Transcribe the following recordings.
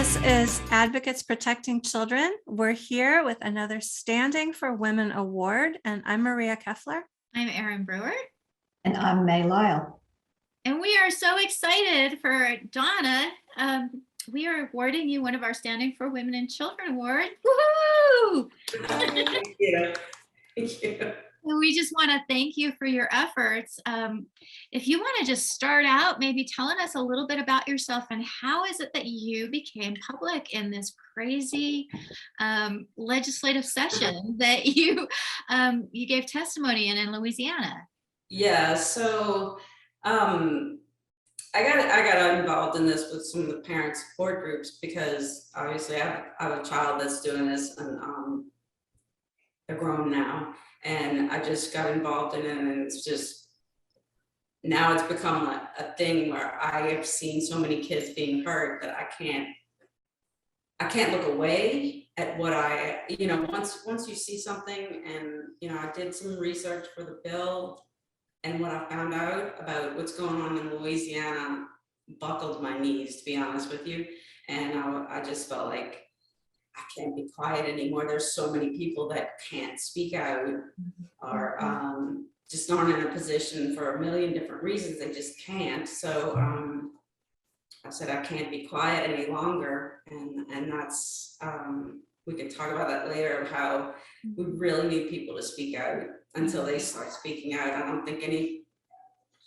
This is Advocates Protecting Children. We're here with another Standing for Women Award, and I'm Maria Keffler. I'm Erin Brewer. And I'm May Lyle. And we are so excited for Donna. We are awarding you one of our Standing for Women and Children awards. Woohoo! Thank you. Thank you. And we just want to thank you for your efforts. If you want to just start out, maybe telling us a little bit about yourself and how is it that you became public in this crazy legislative session that you gave testimony in Louisiana. Yeah, so I got involved in this with some of the parent support groups because obviously I have a child that's doing this, and they're grown now, and I just got involved in it, and it's just now it's become a thing where I have seen so many kids being hurt that I can't look away at what once you see something. And I did some research for the bill, and what I found out about what's going on in Louisiana buckled my knees, to be honest with you. And I just felt like I can't be quiet anymore. There's so many people that can't speak out, or just aren't in a position for a million different reasons. They just can't. So I said, I can't be quiet any longer. And that's, we can talk about that later, of how we really need people to speak out until they start speaking out. I think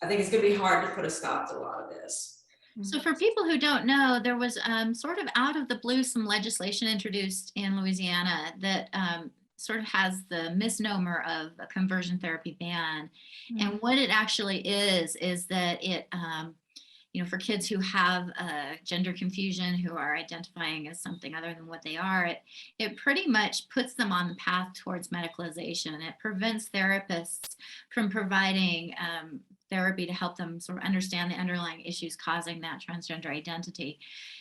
it's gonna be hard to put a stop to a lot of this. So for people who don't know, there was sort of out of the blue some legislation introduced in Louisiana that sort of has the misnomer of a conversion therapy ban. And what it actually is that it, for kids who have gender confusion, who are identifying as something other than what they are, it pretty much puts them on the path towards medicalization. It prevents therapists from providing therapy to help them sort of understand the underlying issues causing that transgender identity.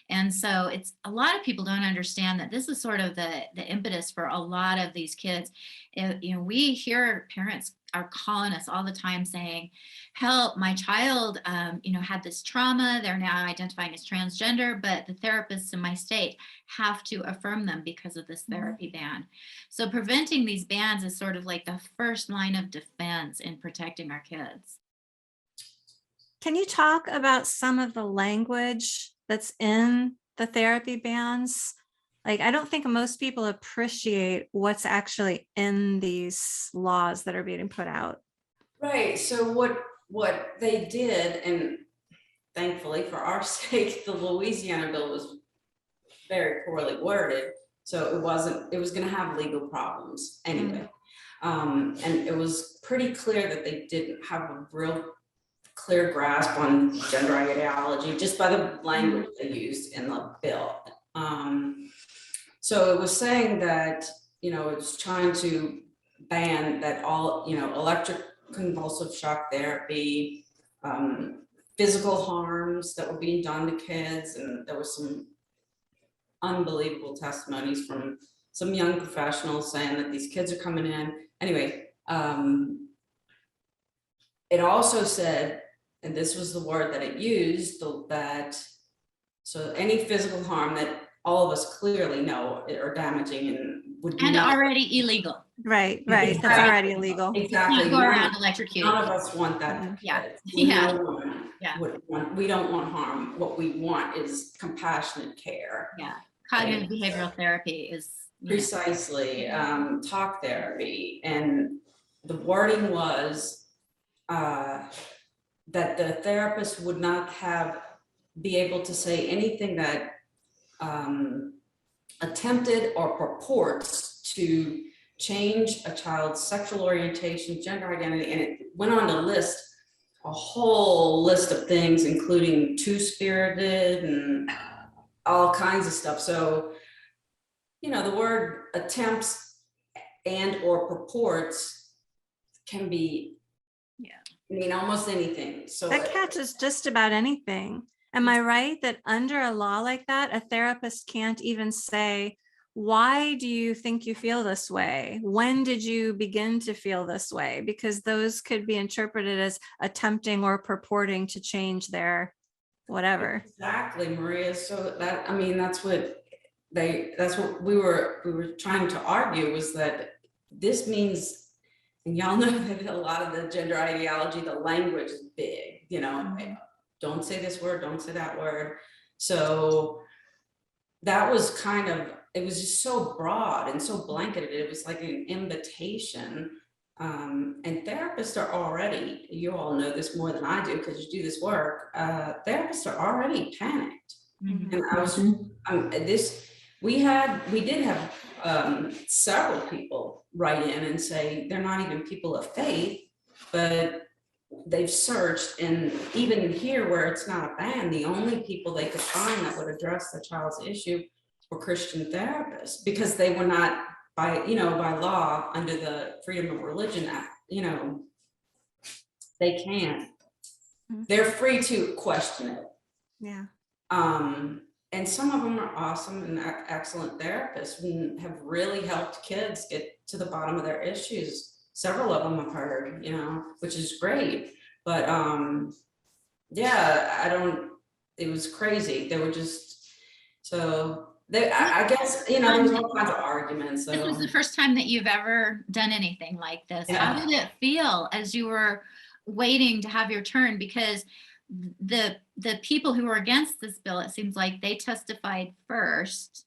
And so it's a lot of people don't understand that this is sort of the impetus for a lot of these kids. We hear parents are calling us all the time saying, help, my child had this trauma, they're now identifying as transgender, but the therapists in my state have to affirm them because of this therapy ban. So preventing these bans is sort of like the first line of defense in protecting our kids. Can you talk about some of the language that's in the therapy bans? Like, I don't think most people appreciate what's actually in these laws that are being put out. Right. So what they did, and thankfully for our sake, the Louisiana bill was very poorly worded. So it was going to have legal problems anyway. And it was pretty clear that they didn't have a real clear grasp on gender ideology just by the language they used in the bill. So it was saying that, it's trying to ban that all, electric convulsive shock therapy, physical harms that were being done to kids. And there was some unbelievable testimonies from some young professionals saying that these kids are coming in. Anyway, it also said, and this was the word that it used, so any physical harm that all of us clearly know are damaging and would be already illegal. Right. That's already illegal. Exactly. You go around electrocuting. None of us want that. Yeah. We don't want harm. What we want is compassionate care. Yeah. Cognitive behavioral therapy is precisely talk therapy, and the wording was that the therapist would not be able to say anything that attempted or purports to change a child's sexual orientation, gender identity, and it went on to list a whole list of things, including two-spirited and all kinds of stuff. So, the word attempts and or purports can be almost anything. So that catches just about anything. Am I right that under a law like that, a therapist can't even say, why do you think you feel this way? When did you begin to feel this way? Because those could be interpreted as attempting or purporting to change their whatever. Exactly, Maria. So that, I mean, that's what we were trying to argue, was that this means, and y'all know that a lot of the gender ideology, the language is big, you know, Mhm. don't say this word, don't say that word. So that was kind of, it was just so broad and so blanketed. It was like an invitation. And therapists are already, you all know this more than I do because you do this work, therapists are already panicked. Mhm. And I was, we did have several people write in and say they're not even people of faith, but they've searched, and even here where it's not a ban, the only people they could find that would address the child's issue were Christian therapists, because they were not, by law, under the Freedom of Religion Act, they can't. They're free to question it. Yeah. And some of them are awesome and excellent therapists and have really helped kids get to the bottom of their issues. Several of them I've heard, which is great. But yeah, it was crazy. They were just, so I guess, there was all kinds of arguments. So. This was the first time that you've ever done anything like this. Yeah. How did it feel as you were waiting to have your turn? Because the people who were against this bill, it seems like they testified first.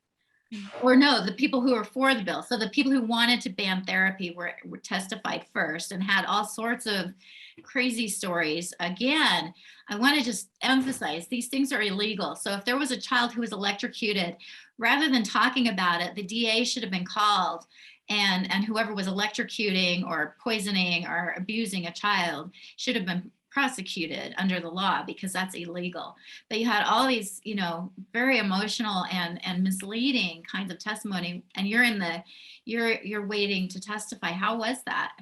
Or no, the people who were for the bill. So the people who wanted to ban therapy were testified first and had all sorts of crazy stories. Again, I want to just emphasize these things are illegal. So if there was a child who was electrocuted, rather than talking about it, the DA should have been called, and whoever was electrocuting or poisoning or abusing a child should have been prosecuted under the law, because that's illegal. But you had all these, very emotional and misleading kinds of testimony, and you're waiting to testify. How was that?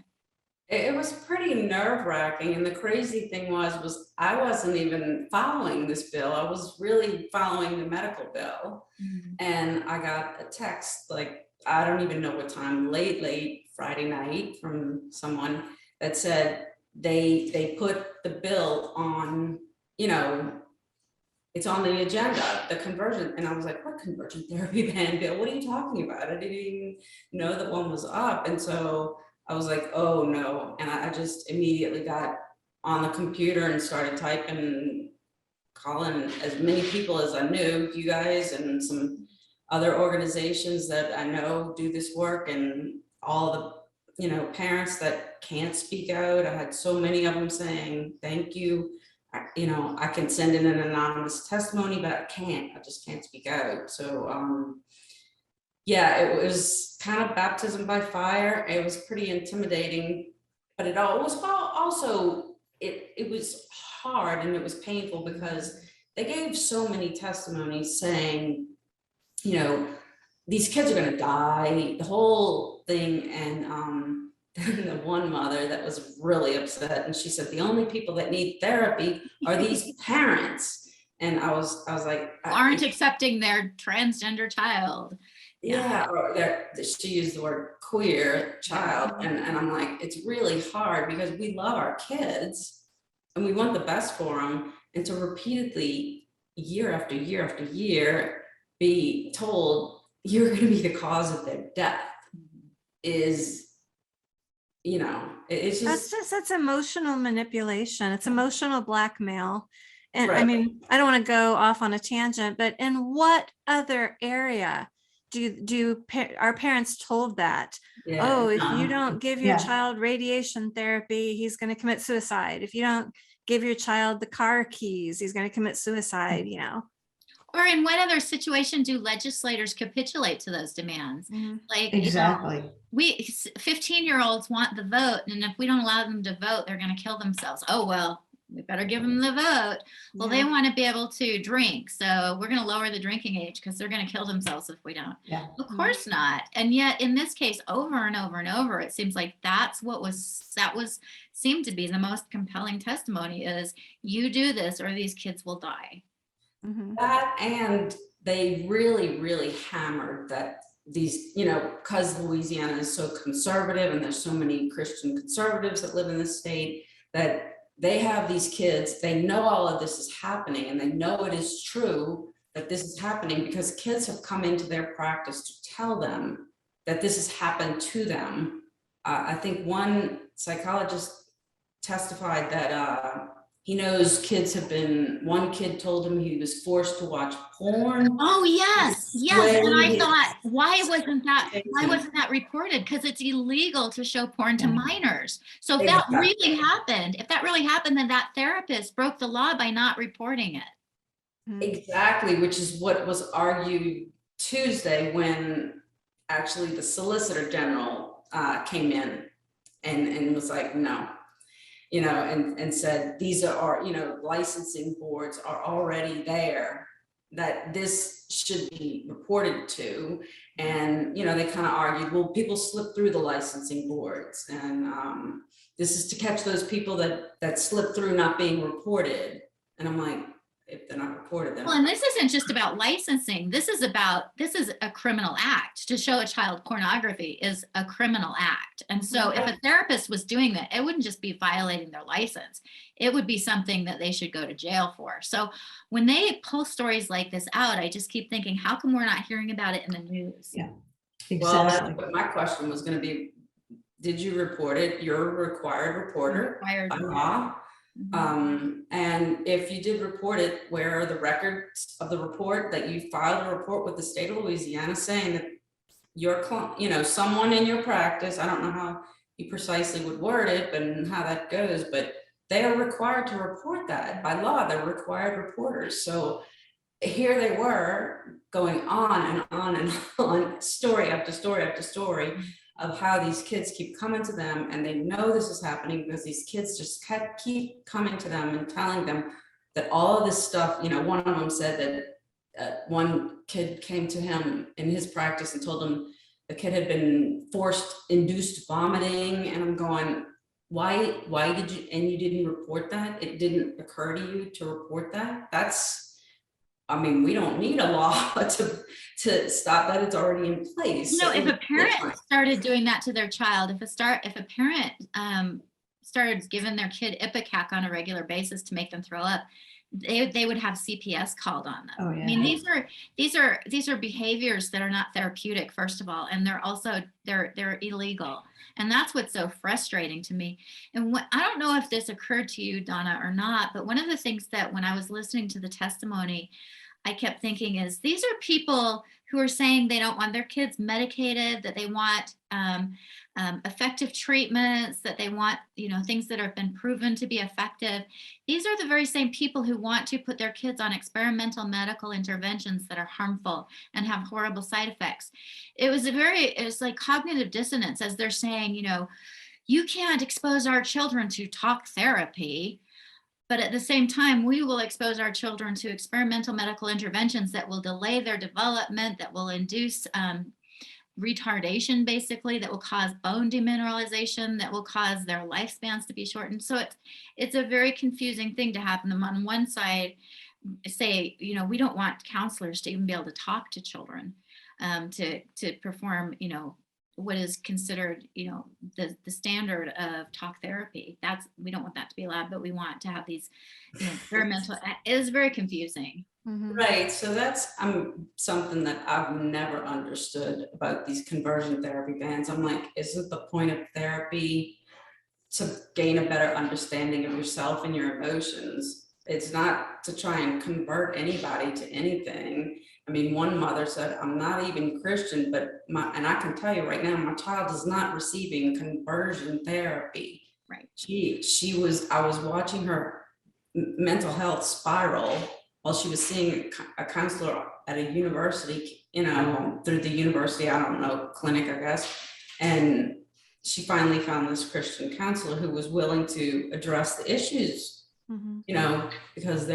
It was pretty nerve-wracking, and the crazy thing was I wasn't even following this bill. I was really following the medical bill. Mm-hmm. And I got a text, like, I don't even know what time, late Friday night, from someone that said they put the bill on, it's on the agenda, the conversion. And I was like, what conversion therapy ban bill? What are you talking about? I didn't even know that one was up. And so I was like, oh no. And I just immediately got on the computer and started typing, calling as many people as I knew, you guys and some other organizations that I know do this work, and all the parents that can't speak out. I had so many of them saying thank you. I can send in an anonymous testimony, but I just can't speak out. So yeah, it was kind of baptism by fire. It was pretty intimidating, but it was also it was hard and it was painful, because they gave so many testimonies saying, these kids are going to die, the whole thing. And the one mother that was really upset, and she said the only people that need therapy are these parents. And I was like, aren't accepting their transgender child. Yeah, or she used the word queer child. And I'm like, it's really hard, because we love our kids and we want the best for them. And to repeatedly, year after year after year, be told you're going to be the cause of their death is, it's just. That's emotional manipulation. It's emotional blackmail. And Right. I mean, I don't want to go off on a tangent, but in what other area are parents told that? Yeah, Oh, if you don't give your Yeah. child radiation therapy, he's going to commit suicide. If you don't give your child the car keys, he's going to commit suicide, Or in what other situation do legislators capitulate to those demands? Like, Exactly. we 15-year-olds want the vote, and if we don't allow them to vote, they're going to kill themselves. Oh, well, we better give them the vote. Well, they want to be able to drink, so we're going to lower the drinking age because they're going to kill themselves if we don't. Yeah. Of course not. And yet in this case, over and over and over, it seems like seemed to be the most compelling testimony is, you do this or these kids will die. That, and they really, really hammered that these, because Louisiana is so conservative and there's so many Christian conservatives that live in the state, that they have these kids, they know all of this is happening, and they know it is true that this is happening because kids have come into their practice to tell them that this has happened to them. I think one psychologist testified that he knows one kid told him he was forced to watch porn. Oh, yes, yes. And I thought, why wasn't that reported? Because it's illegal to show porn to minors. So if that really happened, then that therapist broke the law by not reporting it. Exactly, which is what was argued Tuesday when actually the Solicitor General came in and was like, no, and said, these are, licensing boards are already there, that this should be reported to. And, they kind of argued, well, people slip through the licensing boards, and this is to catch those people that slip through not being reported. And I'm like, if they're not reported, then. Well, and this isn't just about licensing. This is a criminal act. To show a child pornography is a criminal act. And so if a therapist was doing that, it wouldn't just be violating their license. It would be something that they should go to jail for. So when they pull stories like this out, I just keep thinking, how come we're not hearing about it in the news? Yeah, Well, exactly. that's what my question was going to be. Did you report it? You're a required reporter by law. And if you did report it, where are the records of the report that you filed a report with the state of Louisiana saying that your someone in your practice, I don't know how you precisely would word it, but how that goes, but they are required to report that by law. They're required reporters. So here they were going on and on and on, story after story after story, of how these kids keep coming to them, and they know this is happening because these kids just keep coming to them and telling them that all of this stuff, one of them said that one kid came to him in his practice and told him the kid had been induced vomiting, and I'm going, why did you, and you didn't report that? It didn't occur to you to report that? We don't need a law to stop that. It's already in place. If a parent started doing that to their child, if a parent started giving their kid Ipecac on a regular basis to make them throw up, they would have CPS called on them. Oh, yeah. These are behaviors that are not therapeutic, first of all, and they're illegal. And that's what's so frustrating to me. And I don't know if this occurred to you, Donna, or not, but one of the things that when I was listening to the testimony, I kept thinking is these are people who are saying they don't want their kids medicated, that they want effective treatments, that they want, things that have been proven to be effective. These are the very same people who want to put their kids on experimental medical interventions that are harmful and have horrible side effects. It's like cognitive dissonance, as they're saying, you can't expose our children to talk therapy. But at the same time, we will expose our children to experimental medical interventions that will delay their development, that will induce retardation, basically, that will cause bone demineralization, that will cause their lifespans to be shortened. So it's a very confusing thing to have them on one side say, we don't want counselors to even be able to talk to children, to perform, what is considered, the standard of talk therapy. We don't want that to be allowed, but we want to have these experimental. It is very confusing. Right. So that's something that I've never understood about these conversion therapy bans. I'm like, isn't the point of therapy to gain a better understanding of yourself and your emotions? It's not to try and convert anybody to anything. One mother said, I'm not even Christian, and I can tell you right now, my child is not receiving conversion therapy. Right. I was watching her mental health spiral while she was seeing a counselor at a university, through the university, I don't know, clinic, I guess. And she finally found this Christian counselor who was willing to address the issues, because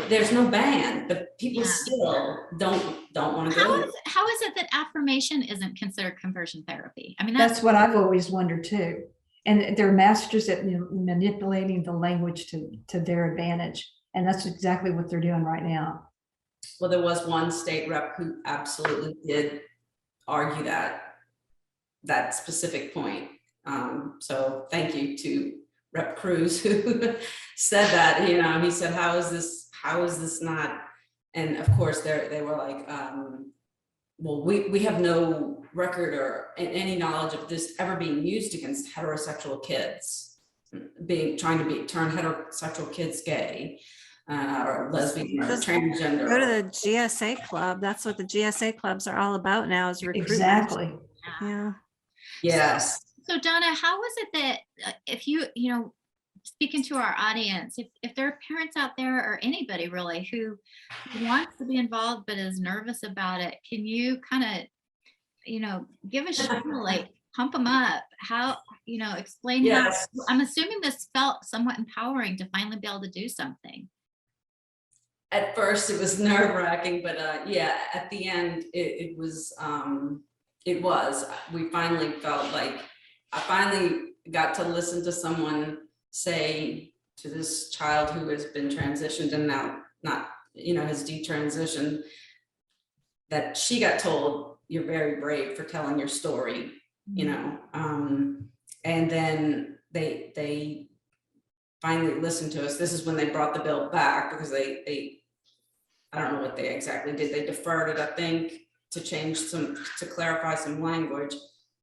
there's no ban, but people still don't want to go. How is it that affirmation isn't considered conversion therapy? That's what I've always wondered too. And they're masters at manipulating the language to their advantage. And that's exactly what they're doing right now. Well, there was one state rep who absolutely did argue that specific point. So thank you to Rep Cruz who said that, you know, he said, how is this not? And of course, they were like, well, we have no record or any knowledge of this ever being used against heterosexual kids, trying to turn heterosexual kids gay, or lesbian or Just transgender. Go to the GSA club. That's what the GSA clubs are all about now, is recruitment. Exactly. Yeah. Yes. So Donna, how was it that if you know, speaking to our audience, if there are parents out there or anybody really who wants to be involved but is nervous about it, can you kind of, you know, give a spiel, like pump them up? How, you know, explain Yes. how, I'm assuming this felt somewhat empowering to finally be able to do something. At first it was nerve wracking, but yeah, at the end it was, we finally felt like I finally got to listen to someone say to this child who has been transitioned and now not, you know, has detransitioned, that she got told, you're very brave for telling your story, you know, and then they finally listened to us. This is when they brought the bill back, because they I don't know what they exactly did. They deferred it, I think, to clarify some language.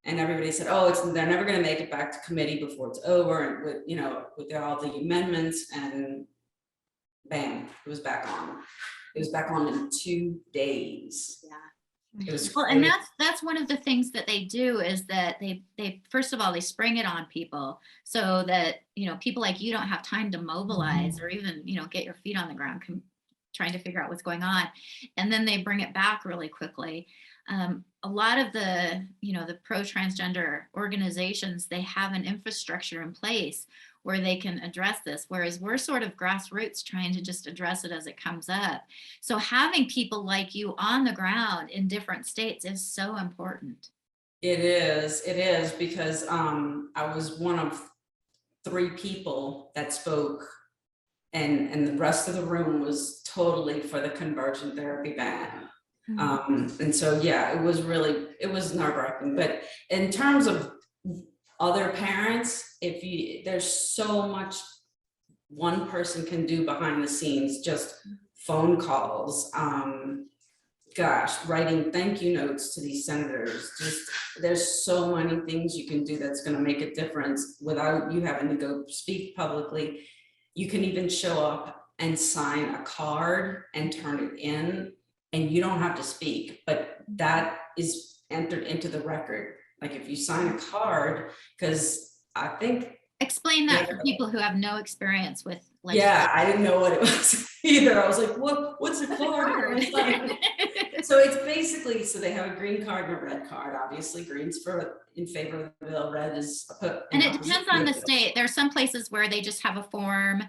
And everybody said, oh, they're never going to make it back to committee before it's over. And with, you know, with all the amendments, and bam, it was back on. It was back on in 2 days. Yeah. It was Well, and crazy. that's one of the things that they do, is that they first of all, they spring it on people so that, you know, people like you don't have time to mobilize or even, you know, get your feet on the ground trying to figure out what's going on. And then they bring it back really quickly. A lot of the, you know, the pro-transgender organizations, they have an infrastructure in place where they can address this, whereas we're sort of grassroots trying to just address it as it comes up. So having people like you on the ground in different states is so important. It is, because I was one of 3 people that spoke, and the rest of the room was totally for the conversion therapy ban. And so, yeah, it was nerve-wracking. But in terms of other parents, there's so much one person can do behind the scenes, just phone calls, writing thank you notes to these senators. There's so many things you can do that's going to make a difference without you having to go speak publicly. You can even show up and sign a card and turn it in, and you don't have to speak, but that is entered into the record. Like if you sign a card, because I think. Explain that for people who have no experience with. Yeah, I didn't know what it was either. I was like, what's a card? So it's basically, so they have a green card and a red card. Obviously, green's in favor of the bill, red is and it depends on the state. There are some places where they just have a form.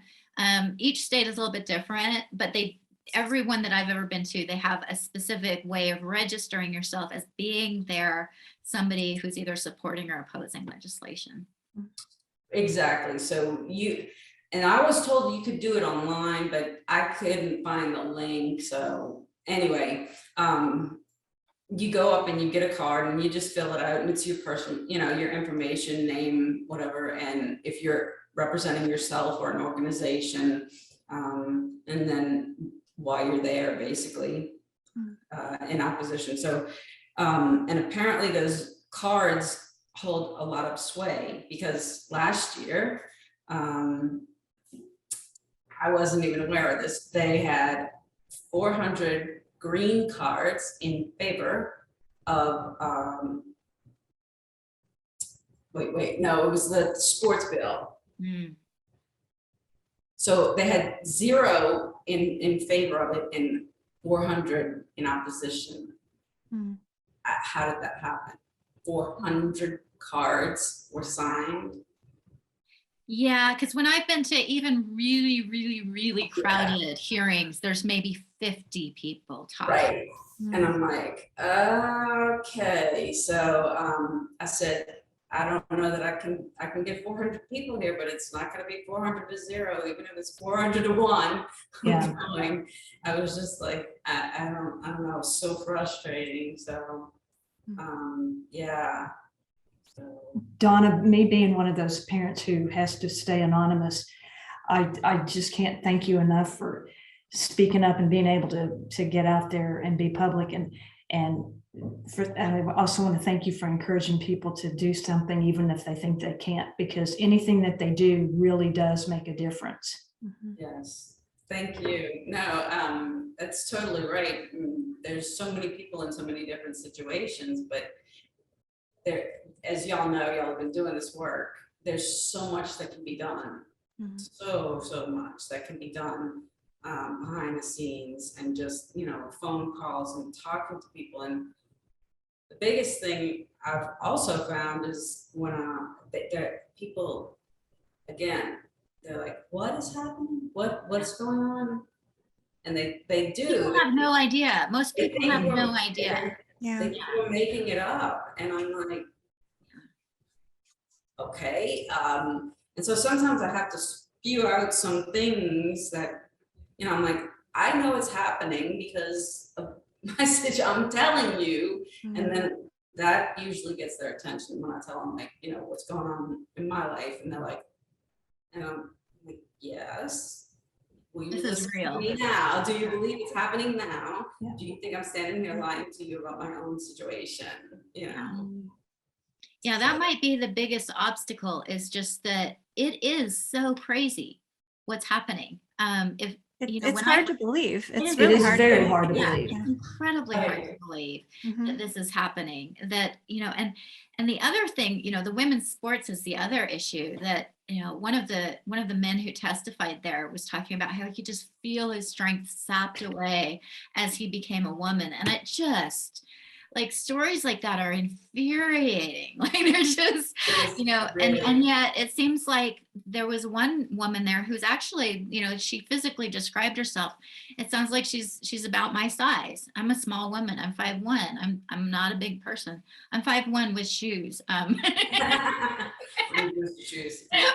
Each state is a little bit different, but everyone that I've ever been to, they have a specific way of registering yourself as being somebody who's either supporting or opposing legislation. Exactly. So and I was told you could do it online, but I couldn't find the link. So anyway, you go up and you get a card and you just fill it out, and it's your person, you know, your information, name, whatever. And if you're representing yourself or an organization, and then why you're there, basically, in opposition. So, and apparently those cards hold a lot of sway, because last year, I wasn't even aware of this, they had 400 green cards in favor of, no, it was the sports bill. So they had 0 in favor of it and 400 in opposition. How did that happen? 400 cards were signed. Yeah, because when I've been to even really, really, really crowded hearings, there's maybe 50 people talking. Right. And I'm like, okay. So I said, I don't know that I can get 400 people here, but it's not going to be 400 to 0, even if it's 400 to 1. Yeah. I was just like, I don't know, so frustrating. So yeah. Donna, me being one of those parents who has to stay anonymous, I just can't thank you enough for speaking up and being able to get out there and be public. And I also want to thank you for encouraging people to do something, even if they think they can't, because anything that they do really does make a difference. Yes, thank you. No, that's totally right. There's so many people in so many different situations, but there, as y'all know, y'all have been doing this work. There's so much that can be done. So much that can be done behind the scenes, and just, you know, phone calls and talking to people. And the biggest thing I've also found is when people, again, they're like, what is happening? What's going on? And they do. People have no idea. Most They people think have we're- no idea. Yeah. They think we're making it up. And I'm like, okay. And so sometimes I have to spew out some things that, you know, I'm like, I know it's happening because of message I'm telling you. And then that usually gets their attention when I tell them, like, you know, what's going on in my life. And they're like, and I'm like, yes. Will you This is listen real. to me now? Do you believe it's happening now? Yeah. Do you think I'm standing here lying to you about my own situation? You know? Yeah, that might be the biggest obstacle, is just that it is so crazy what's happening. If you know, It's when hard to believe. It's is It really is hard. very hard to yeah, believe. it's incredibly hard to believe that this is happening. That, you know, and the other thing, you know, the women's sports is the other issue. That, you know, one of the men who testified there was talking about how he could just feel his strength sapped away as he became a woman. And it just, like, stories like that are infuriating. Like, they're just, you know, and yet it seems like there was one woman there who's actually, you know, she physically described herself. It sounds like she's about my size. I'm a small woman. I'm 5'1". I'm not a big person. I'm 5'1" with shoes.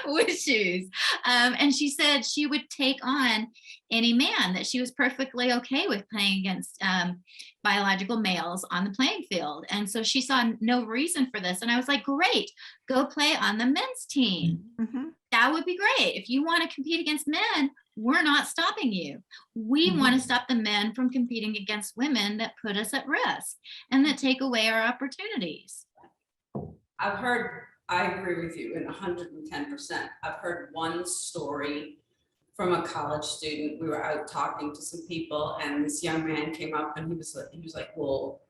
With shoes. And she said she would take on any man, that she was perfectly okay with playing against biological males on the playing field. And so she saw no reason for this. And I was like, great, go play on the men's team. That would be great. If you want to compete against men, we're not stopping you. We want to stop the men from competing against women that put us at risk and that take away our opportunities. I agree with you in 110%. I've heard one story from a college student. We were out talking to some people, and this young man came up, and he was like, well,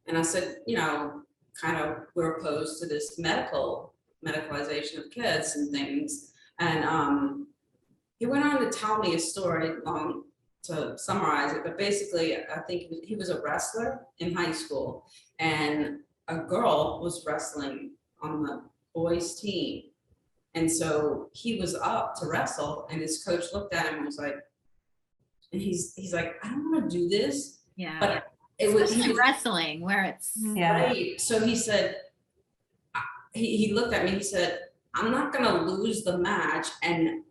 and I said, you know, kind of, we're opposed to this medicalization of kids and things. And he went on to tell me a story, to summarize it, but basically, I think he was a wrestler in high school, and a girl was wrestling on the boys' team. And so he was up to wrestle, and his coach looked at him and was like, and he's like, I don't want to do this. Yeah. But it was wrestling where it's right. So he said, he looked at me, he said, I'm not going to lose the match and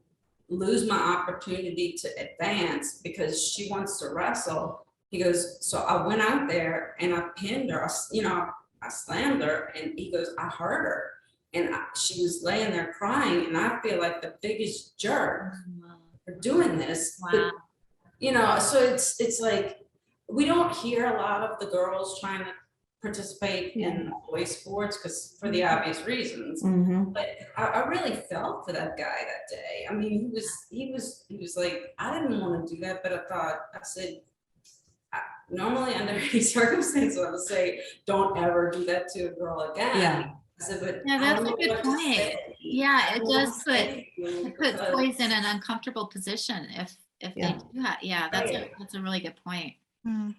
lose my opportunity to advance because she wants to wrestle. He goes, so I went out there and I pinned her, I slammed her, and he goes, I hurt her. And she was laying there crying, and I feel like the biggest jerk for doing this. Wow. But, you know, so it's like, we don't hear a lot of the girls trying to participate in boys sports because for the obvious reasons. But I really felt for that guy that day. I mean, he was like, I didn't want to do that, but I said, normally under any circumstance, I would say, don't ever do that to a girl again. Yeah. So, but yeah, that's a good point. Yeah, it does put boys in an uncomfortable position if they do that. Yeah, that's a really good point. And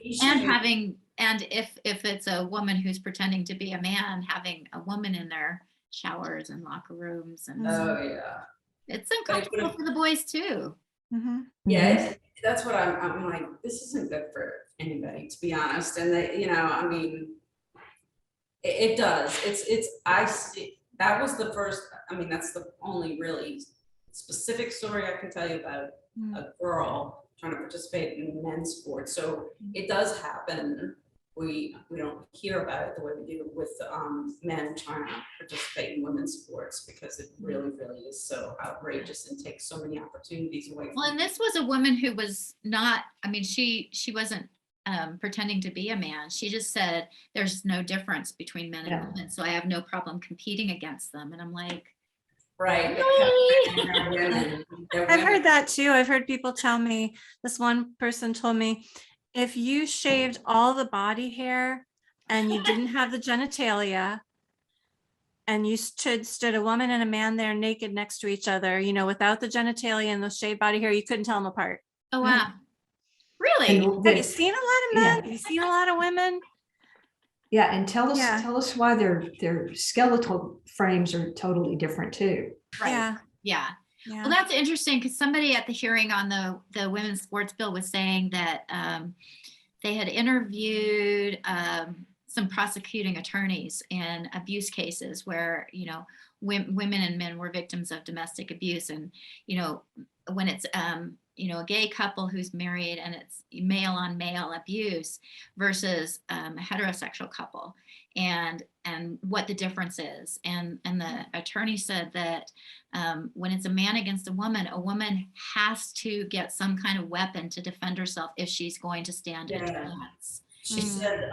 if it's a woman who's pretending to be a man, having a woman in their showers and locker rooms, and it's uncomfortable for the boys too. Yeah, that's what I'm like, this isn't good for anybody, to be honest. And they, you know, I mean, it does. I see, that was the first, I mean, that's the only really specific story I can tell you about a girl trying to participate in men's sports. So it does happen we don't hear about it the way we do with men trying to participate in women's sports, because it really is so outrageous and takes so many opportunities away Well, from. and this was a woman who was not, I mean, she wasn't pretending to be a man. She just said, there's no difference between men and Yeah. women, so I have no problem competing against them. And I'm like, Right. really? They're women. They're I've women. heard that too. I've heard people tell me, this one person told me, if you shaved all the body hair and you didn't have the genitalia, and you stood a woman and a man there naked next to each other, you know, without the genitalia and the shaved body hair, you couldn't tell them apart. Oh, wow. Really? And Have you seen a lot of men? Yeah. Have you seen a lot of women? yeah, and tell Yeah. us why their skeletal frames are totally different too. Right. Yeah. Yeah. Yeah. Well, that's interesting, because somebody at the hearing on the women's sports bill was saying that they had interviewed some prosecuting attorneys in abuse cases where, you know, women and men were victims of domestic abuse. And, you know, when it's, you know, a gay couple who's married and it's male on male abuse versus a heterosexual couple, and what the difference is. And the attorney said that when it's a man against a woman has to get some kind of weapon to defend herself if she's going to stand a chance. She said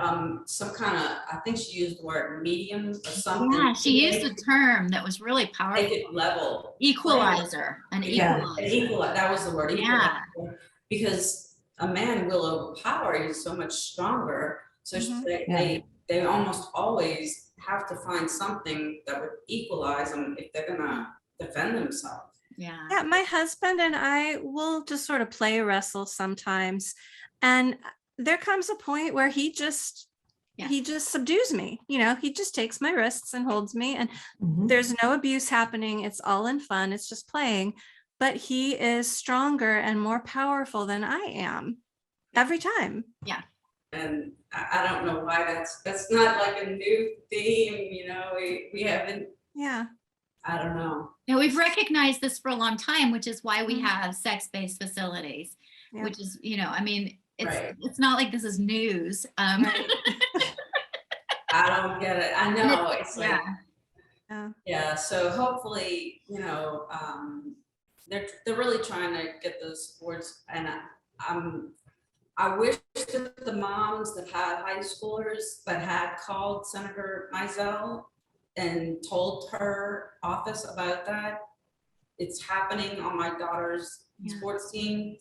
some kind of, I think she used the word medium or something. Yeah, she used a term that was really powerful. Make it level. Equalizer, an Yeah. equalizer. That was the word. Yeah. Equalizer. Because a man will overpower, he's so much stronger. So they almost always have to find something that would equalize them if they're gonna defend themselves. Yeah. Yeah, my husband and I will just sort of play wrestle sometimes. And there comes a point where he just subdues me. You know, he just takes my wrists and holds me, and Mhm. there's no abuse happening. It's all in fun. It's just playing. But he is stronger and more powerful than I am every time. Yeah. And I don't know why that's not like a new theme, you know, we haven't, Yeah. I don't know. Now, we've recognized this for a long time, which is why we Mhm. have sex-based facilities, Yeah. which is, you know, I mean, Right. it's not like this is news. Right. I don't get it. I know, it's like, Yeah. yeah, so hopefully, you know, they're really trying to get those sports, and I wish that the moms that had high schoolers that had called Senator Mizell and told her office about that. It's happening on my daughter's sports team.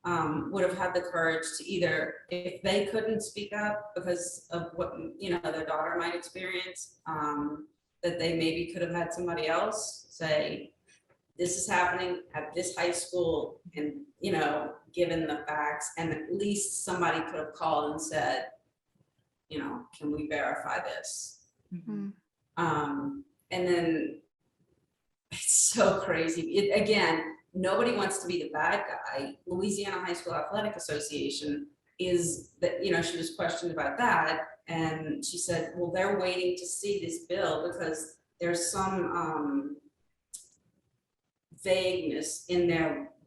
Would have had the courage to either, if they couldn't speak up because of what, you know, their daughter might experience, that they maybe could have had somebody else say, this is happening at this high school, and, you know, given the facts, and at least somebody could have called and said, you know, can we verify this? Mhm. And then it's so crazy. Again, nobody wants to be the bad guy. Louisiana High School Athletic Association is that, you know, she was questioned about that, and she said, well, they're waiting to see this bill because there's some vagueness in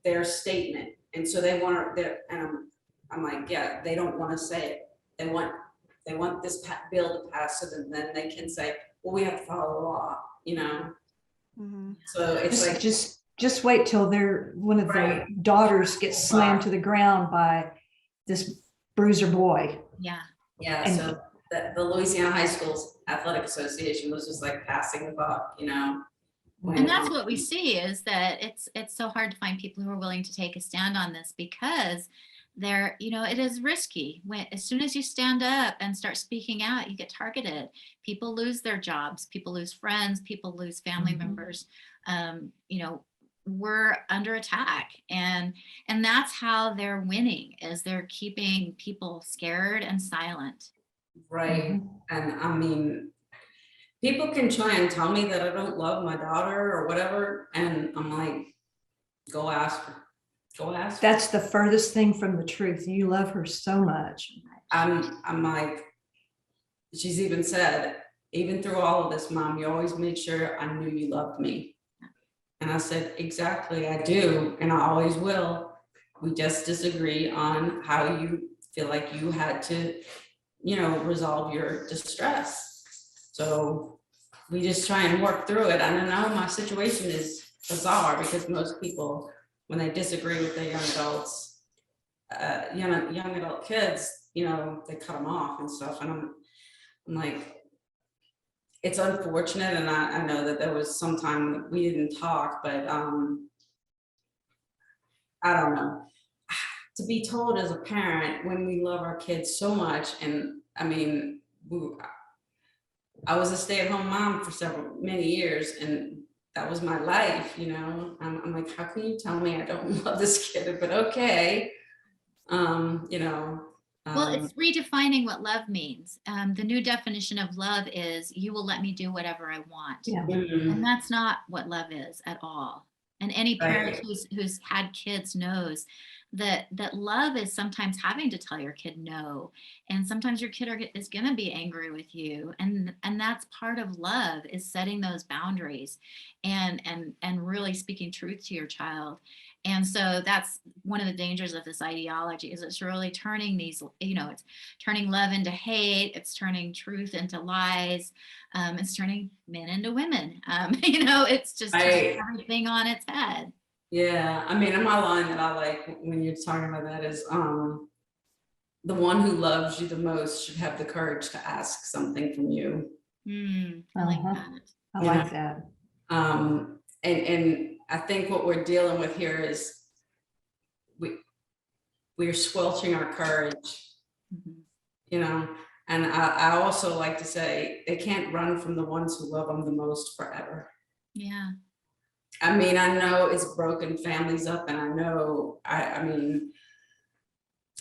their statement, and so they want to, and I'm like, yeah, they don't want to say it. They want this bill to pass, so that then they can say, well, we have to follow the law, you know. Mhm. So it's like, Just wait till one of their daughters gets slammed to the ground by this bruiser boy. Yeah. yeah, And- so that the Louisiana High Schools Athletic Association was just like passing the buck, you know. And that's what we see, is that it's so hard to find people who are willing to take a stand on this, because they're, you know, it is risky. As soon as you stand up and start speaking out, you get targeted. People lose their jobs, people lose friends, people lose family Mhm. members. You know, we're under attack, and that's how they're winning, is they're keeping people scared and silent. Right. Mhm. And I mean, people can try and tell me that I don't love my daughter or whatever, and I'm like, go ask her. Go ask her. That's the furthest thing from the truth. You love her so much. I'm like, she's even said, even through all of this, Mom, you always made sure I knew you loved me. And I said, exactly, I do, and I always will. We just disagree on how you feel like you had to resolve your distress. So we just try and work through it. I don't know, my situation is bizarre because most people, when they disagree with their young adults, young adult kids, they cut them off and stuff. And I'm like, it's unfortunate. And I know that there was some time that we didn't talk, but I don't know. To be told as a parent when we love our kids so much, and I mean, I was a stay-at-home mom for many years, and that was my life, I'm like, how can you tell me I don't love this kid? But okay, Well, it's redefining what love means. The new definition of love is you will let me do whatever I want. Yeah. And that's not what love is at all. And any parent Right. who's had kids knows that love is sometimes having to tell your kid no, and sometimes your kid is going to be angry with you, and that's part of love, is setting those boundaries and really speaking truth to your child. And so that's one of the dangers of this ideology, is it's really turning these, it's turning love into hate, it's turning truth into lies, it's turning men into women. It's just turning everything on its head. Yeah, I mean, my line that I like when you're talking about that is, the one who loves you the most should have the courage to ask something from you. I like that. I like that. And I think what we're dealing with here is we're squelching our courage, and I also like to say they can't run from the ones who love them the most forever. Yeah. I mean, I know it's broken families up, and I know, I mean,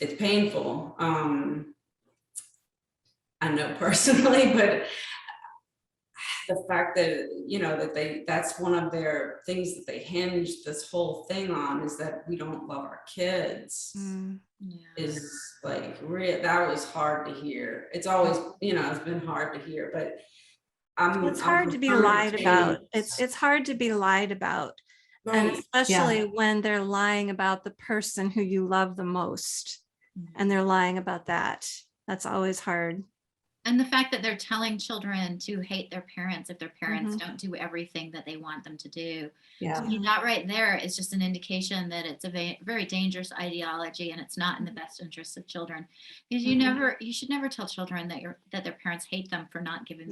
it's painful. I know personally, but the fact that that's one of their things that they hinge this whole thing on, is that we don't love our kids. Is like, that was hard to hear. It's always, it's been hard to hear, but it's hard to be lied about. It's hard to be lied about. Right. And especially when they're lying about the person who you love the most, and they're lying about that. That's always hard. And the fact that they're telling children to hate their parents if their parents don't do everything that they want them to do. Yeah. To me, that right there is just an indication that it's a very dangerous ideology, and it's not in the best interests of children. Because you should never tell children that their parents hate them for not giving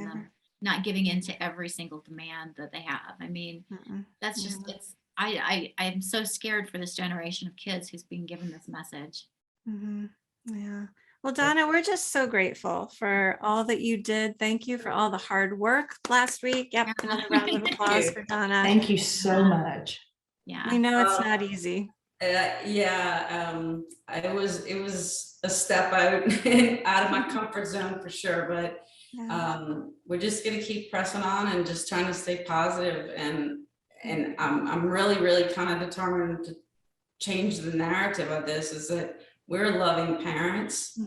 in to every single demand that they have. I mean, that's just, I'm so scared for this generation of kids who's being given this message. Yeah. Well, Donna, we're just so grateful for all that you did. Thank you for all the hard work last week. Yep, another round of applause for Donna. Thank you so much. Yeah. We know it's not easy. It was a step out of my comfort zone for sure, but we're just gonna keep pressing on and just trying to stay positive, and I'm really, really kind of determined to change the narrative of this, is that we're loving parents.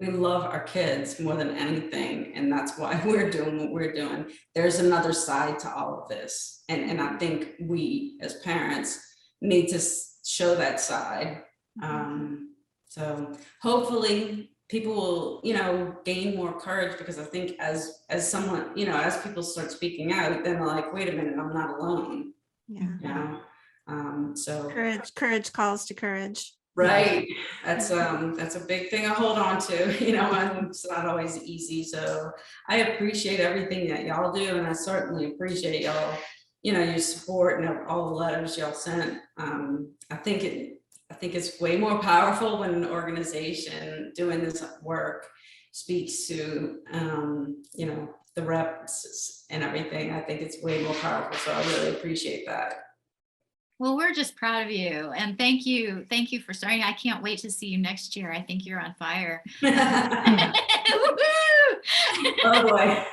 We love our kids more than anything, and that's why we're doing what we're doing. There's another side to all of this, and I think we as parents need to show that side. So hopefully people will gain more courage, because I think as someone, as people start speaking out, then they're like, wait a minute, I'm not alone. So courage calls to courage. Right. That's a big thing I hold on to, and it's not always easy. So I appreciate everything that y'all do, and I certainly appreciate y'all, your support and all the letters y'all sent. I think it's way more powerful when an organization doing this work speaks to the reps and everything. I think it's way more powerful. So I really appreciate that. Well, we're just proud of you, and thank you for starting. I can't wait to see you next year. I think you're on fire. Oh boy.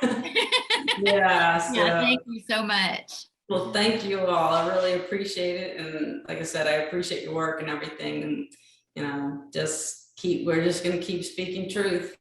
Yeah. Thank you so much. Well, thank you all. I really appreciate it, and like I said, I appreciate your work and everything. And we're just gonna keep speaking truth.